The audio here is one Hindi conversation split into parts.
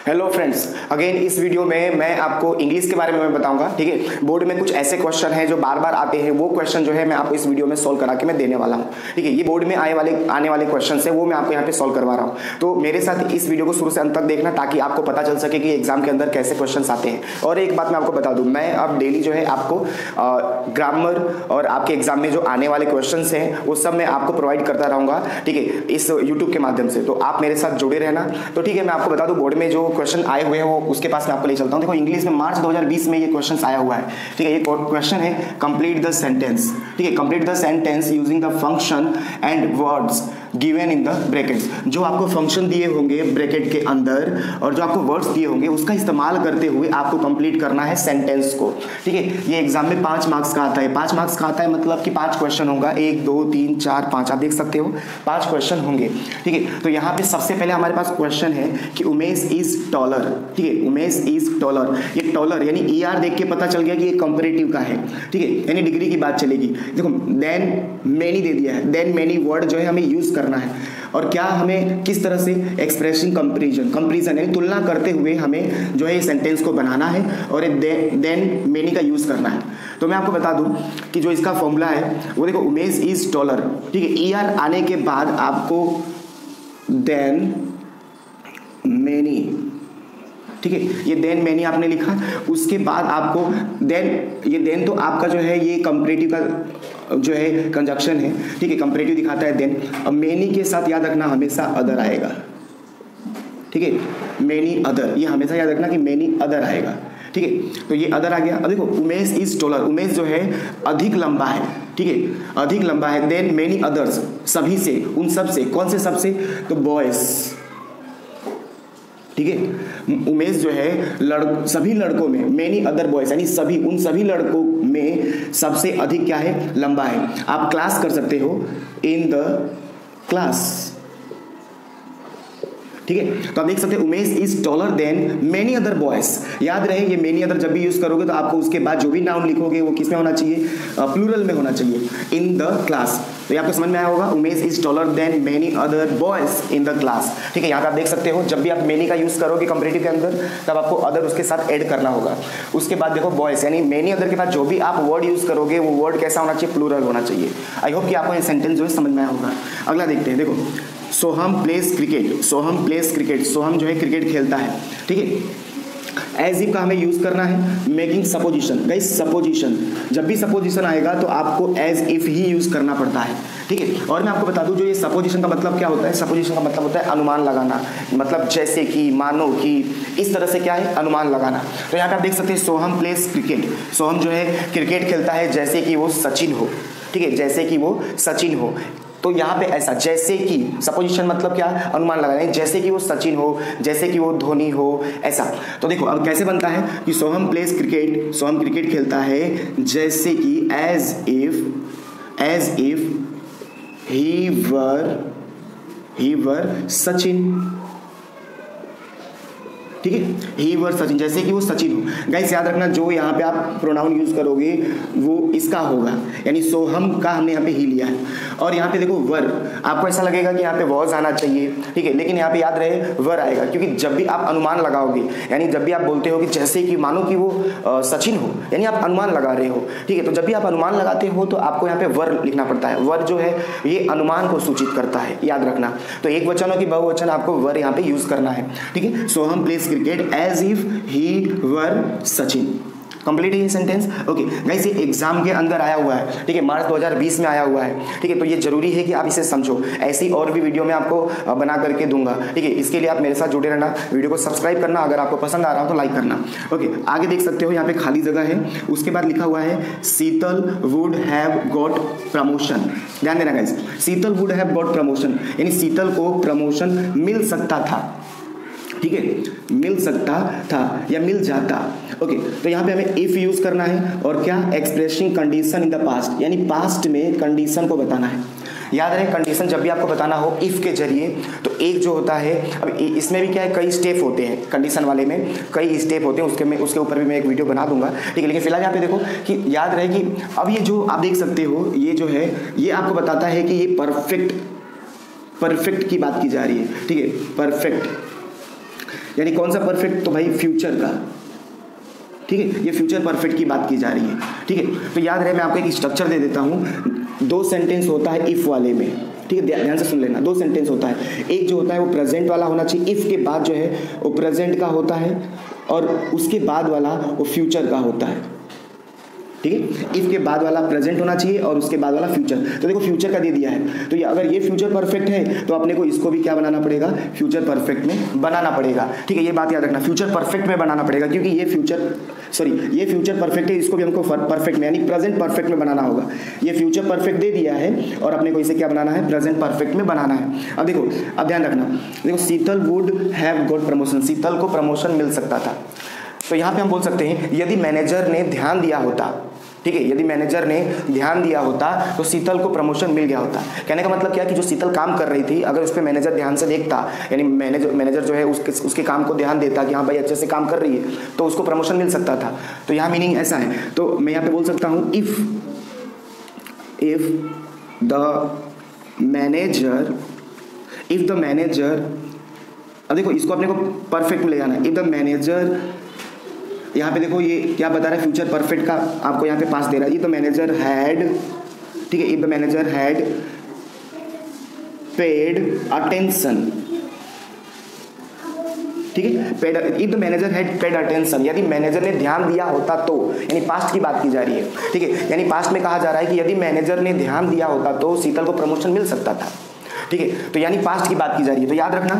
हेलो फ्रेंड्स, अगेन इस वीडियो में मैं आपको इंग्लिश के बारे में बताऊंगा। ठीक है, बोर्ड में कुछ ऐसे क्वेश्चन हैं जो बार बार आते हैं, वो क्वेश्चन जो है मैं आपको इस वीडियो में सॉल्व करा के मैं देने वाला हूं। ठीक है, ये बोर्ड में आने वाले क्वेश्चन है वो मैं आपको यहाँ पे सॉल्व करवा रहा हूँ। तो मेरे साथ इस वीडियो को शुरू से अंत तक देखना ताकि आपको पता चल सके कि एग्जाम के अंदर कैसे क्वेश्चन आते हैं। और एक बात मैं आपको बता दूँ, मैं अब डेली जो है आपको ग्रामर और आपके एग्जाम में जो आने वाले क्वेश्चन हैं वो सब मैं आपको प्रोवाइड करता रहूँगा। ठीक है, इस यूट्यूब के माध्यम से, तो आप मेरे साथ जुड़े रहना। तो ठीक है, मैं आपको बता दूँ बोर्ड में जो क्वेश्चन आए हुए हैं वो उसके पास मैं आपको ले चलता हूँ। देखो, इंग्लिश में मार्च 2020 में ये क्वेश्चन आया हुआ है। ठीक है, ये क्वेश्चन है कंप्लीट द सेंटेंस। ठीक है, complete the sentence using the function and words given in the brackets. जो आपको फंक्शन दिए होंगे ब्रैकेट के अंदर और जो आपको वर्ड्स दिए होंगे उसका इस्तेमाल करते हुए आपको कंप्लीट करना है सेंटेंस को। ठीक है, ये एग्जाम में 5 मार्क्स का आता है। 5 मार्क्स का आता है मतलब कि 5 क्वेश्चन होगा, 1 2 3 4 5, आप देख सकते हो 5 क्वेश्चन होंगे। ठीक है, तो यहाँ पे सबसे पहले हमारे पास क्वेश्चन है कि उमेश इज टॉलर। ठीक है, उमेश इज टॉलर। ये टॉलर यानी ER देख के पता चल गया कि ये कंपैरेटिव का है। ठीक है, यानी डिग्री की बात चलेगी। देखो, देन मेनी दे दिया है, देन मेनी वर्ड जो है हमें यूज करना है। और क्या हमें किस तरह से एक्सप्रेसिंग कंपैरिजन यानी तुलना करते हुए हमें जो है सेंटेंस को बनाना है और देन मेनी का यूज करना है। तो मैं आपको बता दूं कि जो इसका फॉर्मूला है वो देखो, उमेश इज टॉलर। ठीक है, ER आने के बाद आपको देन मेनी, ठीक है, ये देन मैनी आपने लिखा, उसके बाद आपको देन, ये देन तो आपका जो है ये कंपैरेटिव का जो है कंजक्शन है। ठीक है, कंपैरेटिव दिखाता है देन। अब मैनी के साथ याद रखना हमेशा अदर आएगा। ठीक है, मैनी अदर, ये हमेशा याद रखना कि मैनी अदर आएगा। ठीक है, तो ये अदर आ गया। अब देखो, उमेश इज टॉलर, उमेश जो है अधिक लंबा है। ठीक है, अधिक लंबा है। देन मैनी अदर्स, सभी से, उन सब से। कौन से सब से? तो बॉयज। ठीक है, उमेश जो है सभी लड़कों में, मेनी अदर बॉयज यानी सभी, उन सभी लड़कों में सबसे अधिक क्या है? लंबा है। आप क्लास कर सकते हो, इन द क्लास। ठीक है, तो आप देख सकते हैं Umesh is taller than many other boys. याद रहे, ये मेनी अदर जब भी यूज करोगे तो आपको उसके बाद जो भी नाउन लिखोगे वो किस में होना चाहिए? प्लूरल में होना चाहिए, इन द क्लास। तो ये आपको समझ में आया होगा, Umesh is taller than many other boys in the class. ठीक है, यहाँ पे आप देख सकते हो जब भी आप मेनी का यूज करोगे कंपैरेटिव के अंदर तब आपको अदर उसके साथ ऐड करना होगा। उसके बाद देखो बॉयज यानी मेनी अदर के बाद जो भी आप वर्ड यूज करोगे वो वर्ड कैसा होना चाहिए? प्लूरल होना चाहिए। आई होप कि आपको ये सेंटेंस जो है समझ में आया होगा। अगला देखते हैं। देखो, सोहम प्लेस क्रिकेट। सोहम प्लेस क्रिकेट, सोहम जो है क्रिकेट खेलता है। ठीक है, एज इफ का हमें यूज करना है। मेकिंग सपोजिशन, गाइस सपोजिशन, जब भी सपोजिशन आएगा तो आपको एज इफ ही यूज करना पड़ता है। ठीक है, और मैं आपको बता दूं जो ये सपोजिशन का मतलब क्या होता है? सपोजिशन का मतलब होता है अनुमान लगाना, मतलब जैसे कि, मानो कि, इस तरह से क्या है? अनुमान लगाना। तो यहाँ पे आप देख सकते हैं सोहम प्लेस क्रिकेट, सोहम जो है क्रिकेट खेलता है जैसे कि वो सचिन हो। ठीक है, जैसे कि वो सचिन हो। तो यहाँ पे ऐसा, जैसे कि, सपोजिशन मतलब क्या? अनुमान लगाना, जैसे कि वो सचिन हो, जैसे कि वो धोनी हो, ऐसा। तो देखो अब कैसे बनता है कि सोहम प्लेस क्रिकेट, सोहम क्रिकेट खेलता है जैसे कि as if he were Sachin. ठीक है, ही वर सचिन, जैसे कि वो सचिन हो। गाइस याद रखना, जो यहाँ पे आप प्रोनाउन यूज करोगे वो इसका होगा, यानी सोहम का हमने यहाँ पे ही लिया है। और यहाँ पे देखो वर, आपको ऐसा लगेगा कि यहाँ पे वॉज आना चाहिए। ठीक है, लेकिन यहाँ पे याद रहे वर आएगा, क्योंकि जब भी आप अनुमान लगाओगे, यानी जब भी आप बोलते हो कि जैसे कि, मानो कि वो सचिन हो, यानी आप अनुमान लगा रहे हो। ठीक है, तो जब भी आप अनुमान लगाते हो तो आपको यहाँ पे वर लिखना पड़ता है। वर जो है ये अनुमान को सूचित करता है, याद रखना। तो एक वचन हो कि बहुवचन, आपको वर यहाँ पे यूज करना है। ठीक है, Soham plays cricket as if he were Sachin. Complete है ये सेंटेंस। ओके गाइस, ये एग्जाम के अंदर आया हुआ है। ठीक है, मार्च 2020 में आया हुआ है। ठीक है, तो ये जरूरी है कि आप इसे समझो। ऐसी और भी वीडियो मैं आपको बना करके दूंगा। ठीक है, इसके लिए आप मेरे साथ जुड़े रहना, वीडियो को सब्सक्राइब करना, अगर आपको पसंद आ रहा हो तो लाइक करना। ओके, आगे देख सकते हो यहाँ पे खाली जगह है, उसके बाद लिखा हुआ है शीतल वुड हैव गॉट प्रमोशन। ध्यान देना guys, Sheetal would have got promotion, यानी शीतल को प्रमोशन मिल सकता था। ठीक है, मिल सकता था या मिल जाता। ओके, तो यहाँ पे हमें इफ यूज करना है और क्या? Expressing condition in the past, यानी पास्ट में कंडीशन को बताना है। याद रहे, कंडीशन जब भी आपको बताना हो इफ के जरिए तो एक जो होता है, अब इसमें भी क्या है, कई स्टेप होते हैं। कंडीशन वाले में कई स्टेप होते हैं, उसके ऊपर भी मैं एक वीडियो बना दूंगा। ठीक है, लेकिन फिलहाल यहाँ पे देखो कि याद रहे कि अब ये जो आप देख सकते हो, ये जो है ये आपको बताता है कि ये परफेक्ट की बात की जा रही है। ठीक है, परफेक्ट यानी कौन सा परफेक्ट, तो भाई फ्यूचर का, ठीक है, ये फ्यूचर परफेक्ट की बात की जा रही है, ठीक है। तो याद रहे, मैं आपको एक स्ट्रक्चर दे देता हूँ। 2 सेंटेंस होता है इफ वाले में, ठीक है, ध्यान से सुन लेना। 2 सेंटेंस होता है, एक जो होता है वो प्रेजेंट वाला होना चाहिए, इफ के बाद जो है वो प्रेजेंट का होता है, और उसके बाद वाला वो फ्यूचर का होता है, ठीक है। इफ के बाद वाला प्रेजेंट होना चाहिए और उसके बाद वाला फ्यूचर। तो देखो फ्यूचर का दे दिया है, तो ये अगर ये फ्यूचर परफेक्ट है तो अपने को इसको भी क्या बनाना पड़ेगा, फ्यूचर परफेक्ट में बनाना पड़ेगा, ठीक है। ये बात याद रखना, फ्यूचर परफेक्ट में बनाना पड़ेगा, क्योंकि ये फ्यूचर परफेक्ट है, इसको भी हमको परफेक्ट में यानी प्रेजेंट परफेक्ट में बनाना होगा। ये फ्यूचर परफेक्ट दे दिया है और अपने को इसे क्या बनाना है, प्रेजेंट परफेक्ट में बनाना है। अब देखो, अब ध्यान रखना, देखो शीतल वुड हैव गॉट प्रमोशन, शीतल को प्रमोशन मिल सकता था। तो यहाँ पे हम बोल सकते हैं यदि मैनेजर ने ध्यान दिया होता, ठीक है, यदि मैनेजर ने ध्यान दिया होता तो शीतल को प्रमोशन मिल गया होता। कहने का मतलब क्या कि जो शीतल काम कर रही थी, अगर उस पर मैनेजर ध्यान से देखता, यानी मैनेजर जो है उसके काम को ध्यान देता कि हाँ भाई अच्छे से काम कर रही है, तो उसको प्रमोशन मिल सकता था। तो यहाँ मीनिंग ऐसा है। तो मैं यहाँ पे बोल सकता हूँ इफ द मैनेजर, अब देखो इसको अपने को परफेक्ट में ले जाना है। इफ द मैनेजर, यहाँ पे देखो ये क्या बता रहा है, फ्यूचर परफेक्ट का आपको यहाँ पे पास दे रहा है। इफ द मैनेजर हैड, ठीक है, if the manager had paid attention, ठीक है, if the manager had paid attention, यदि मैनेजर ने ध्यान दिया होता तो, यानी पास्ट की बात की जा रही है, ठीक है, यानी पास्ट में कहा जा रहा है कि यदि मैनेजर ने ध्यान दिया होता तो शीतल को प्रमोशन मिल सकता था, ठीक है। तो यानी पास्ट की बात की जा रही है। तो याद रखना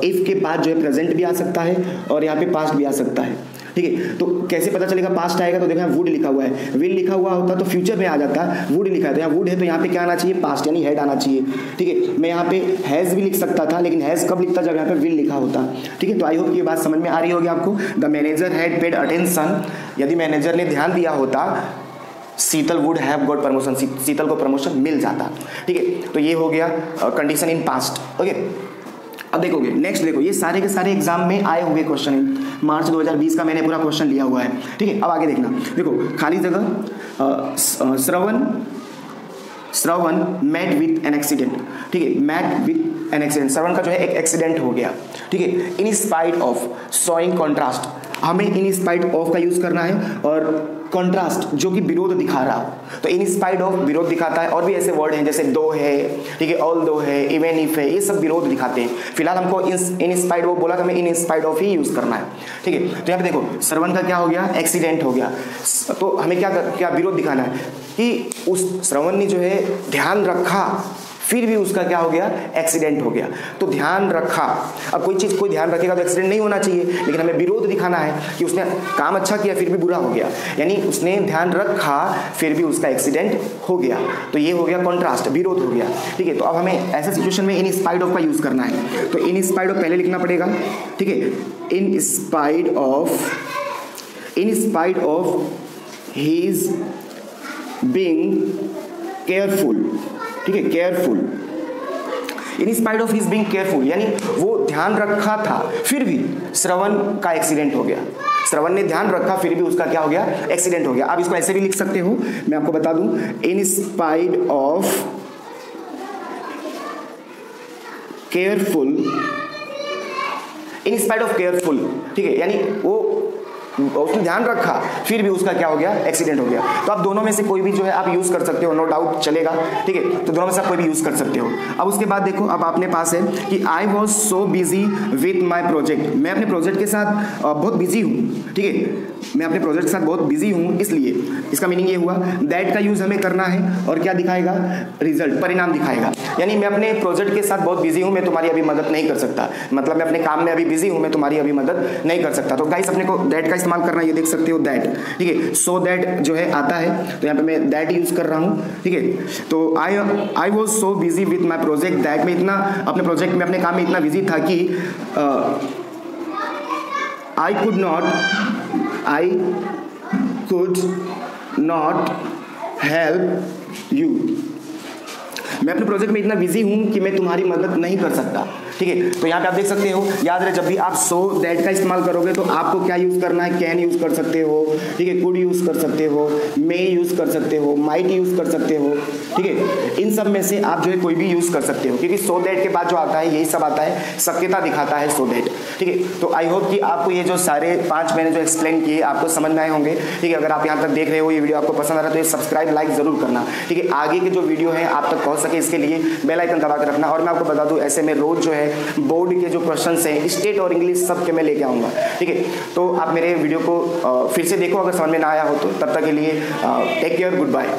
इफ के बाद जो है प्रेजेंट भी आ सकता है और यहाँ पे पास्ट भी आ सकता है, ठीक है। तो कैसे पता चलेगा पास्ट आएगा, तो देखो यहाँ वुड लिखा हुआ है, विल लिखा हुआ होता तो फ्यूचर में आ जाता, वुड लिखा है तो यहाँ वुड है, तो यहाँ पे क्या आना चाहिए, पास्ट यानी हैड आना चाहिए, ठीक है। मैं यहाँ पे हैज भी लिख सकता था, लेकिन हैज कब लिखता, जब यहाँ पे विल लिखा होता, ठीक है। तो आई होप ये बात समझ में आ रही होगी आपको। The manager had paid attention, यदि मैनेजर ने ध्यान दिया होता, शीतल वुड हैव गॉट प्रमोशन, शीतल को प्रमोशन मिल जाता, ठीक है। तो ये हो गया कंडीशन इन पास्ट, ओके। अब देखोगे नेक्स्ट, देखो ये सारे के सारे एग्जाम में आए हुए क्वेश्चन हैं। मार्च 2020 का मैंने पूरा क्वेश्चन लिया हुआ है, ठीक है। अब आगे देखना, देखो खाली जगह, श्रवण मेट विथ एन एक्सीडेंट, ठीक है, मेट विथ एन एक्सीडेंट, श्रवण का जो है एक एक्सीडेंट हो गया, ठीक है। In spite of showing contrast, हमें इन स्पाइट ऑफ का यूज करना है, और कॉन्ट्रास्ट जो कि विरोध दिखा रहा हो, तो इन स्पाइट ऑफ विरोध दिखाता है। और भी ऐसे वर्ड हैं जैसे दो है, ठीक है, ऑल दो है, इवन इफ है, ये सब विरोध दिखाते हैं। फिलहाल हमको इन स्पाइट ऑफ बोला, तो हमें in spite of he use करना है, ठीक है। तो यहाँ पे देखो श्रवण का क्या हो गया, एक्सीडेंट हो गया, तो हमें क्या विरोध दिखाना है कि उस श्रवण ने जो है ध्यान रखा, फिर भी उसका क्या हो गया, एक्सीडेंट हो गया। तो ध्यान रखा, अब कोई ध्यान रखेगा तो एक्सीडेंट नहीं होना चाहिए, लेकिन हमें विरोध दिखाना है कि उसने काम अच्छा किया फिर भी बुरा हो गया, यानी उसने ध्यान रखा फिर भी उसका एक्सीडेंट हो गया। तो ये हो गया कॉन्ट्रास्ट, विरोध हो गया, ठीक है। तो अब हमें ऐसे सिचुएशन में इन स्पाइट ऑफ का यूज करना है। तो इन स्पाइट ऑफ पहले लिखना पड़ेगा, ठीक है, in spite of his being careful, ठीक है, careful, in spite of his being careful, यानी वो ध्यान रखा था फिर भी श्रवण का एक्सीडेंट हो गया। श्रवण ने ध्यान रखा फिर भी उसका क्या हो गया, एक्सीडेंट हो गया। आप इसको ऐसे भी लिख सकते हो, मैं आपको बता दूं, in spite of careful, in spite of careful, ठीक है, यानी वो उसने ध्यान रखा फिर भी उसका क्या हो गया, एक्सीडेंट हो गया। तो आप दोनों में से कोई भी जो है आप यूज कर सकते हो, नो डाउट चलेगा, ठीक है। तो दोनों में से आप कोई भी यूज कर सकते हो। अब उसके बाद देखो, अब अपने पास है कि I was so busy with my project, मैं अपने प्रोजेक्ट के साथ बहुत बिजी हूँ, ठीक है, मैं अपने प्रोजेक्ट के साथ बहुत बिजी हूँ, इसलिए इसका मीनिंग ये हुआ दैट का यूज हमें करना है, और क्या दिखाएगा, रिजल्ट, परिणाम दिखाएगा। यानी मैं अपने प्रोजेक्ट के साथ बहुत बिजी हूँ, मैं तुम्हारी अभी मदद नहीं कर सकता, मतलब मैं अपने काम में अभी बिजी हूँ, मैं तुम्हारी अभी मदद नहीं कर सकता। तो गाइस अपने को दैट का इस्तेमाल करना, ये देख सकते हो दैट, ठीक है। सो दैट जो है आता है, तो यहाँ पे मैं दैट यूज कर रहा हूँ, ठीक है। तो I was so busy with my project that, मैं इतना अपने प्रोजेक्ट में, अपने काम में इतना बिजी था कि I could not help you, मैं अपने प्रोजेक्ट में इतना बिजी हूं कि मैं तुम्हारी मदद नहीं कर सकता, ठीक है। तो यहाँ पे आप देख सकते हो, याद रहे जब भी आप सो दैट का इस्तेमाल करोगे तो आपको क्या यूज करना है, कैन यूज कर सकते हो, ठीक है, कुड यूज कर सकते हो, मे यूज कर सकते हो, माइट यूज कर सकते हो, ठीक है। इन सब में से आप जो है कोई भी यूज कर सकते हो, क्योंकि सो दैट के बाद जो आता है यही सब आता है, शक्यता दिखाता है सो दैट, ठीक है। तो आई होप कि आपको ये जो सारे 5 मैंने जो एक्सप्लेन किए आपको समझ में आए होंगे, ठीक है। अगर आप यहाँ तक देख रहे हो, ये वीडियो आपको पसंद आ रहा है तो ये सब्सक्राइब लाइक जरूर करना, ठीक है। आगे के जो वीडियो है आप तक पहुंच सके इसके लिए बेल आइकन दबा कर रखना। और मैं आपको बता दूं, ऐसे में रोज जो है बोर्ड के जो क्वेश्चंस हैं स्टेट और इंग्लिश सब के मैं लेके आऊंगा, ठीक है। तो आप मेरे वीडियो को फिर से देखो अगर समझ में ना आया हो तो। तब तक के लिए टेक केयर, गुड बाय।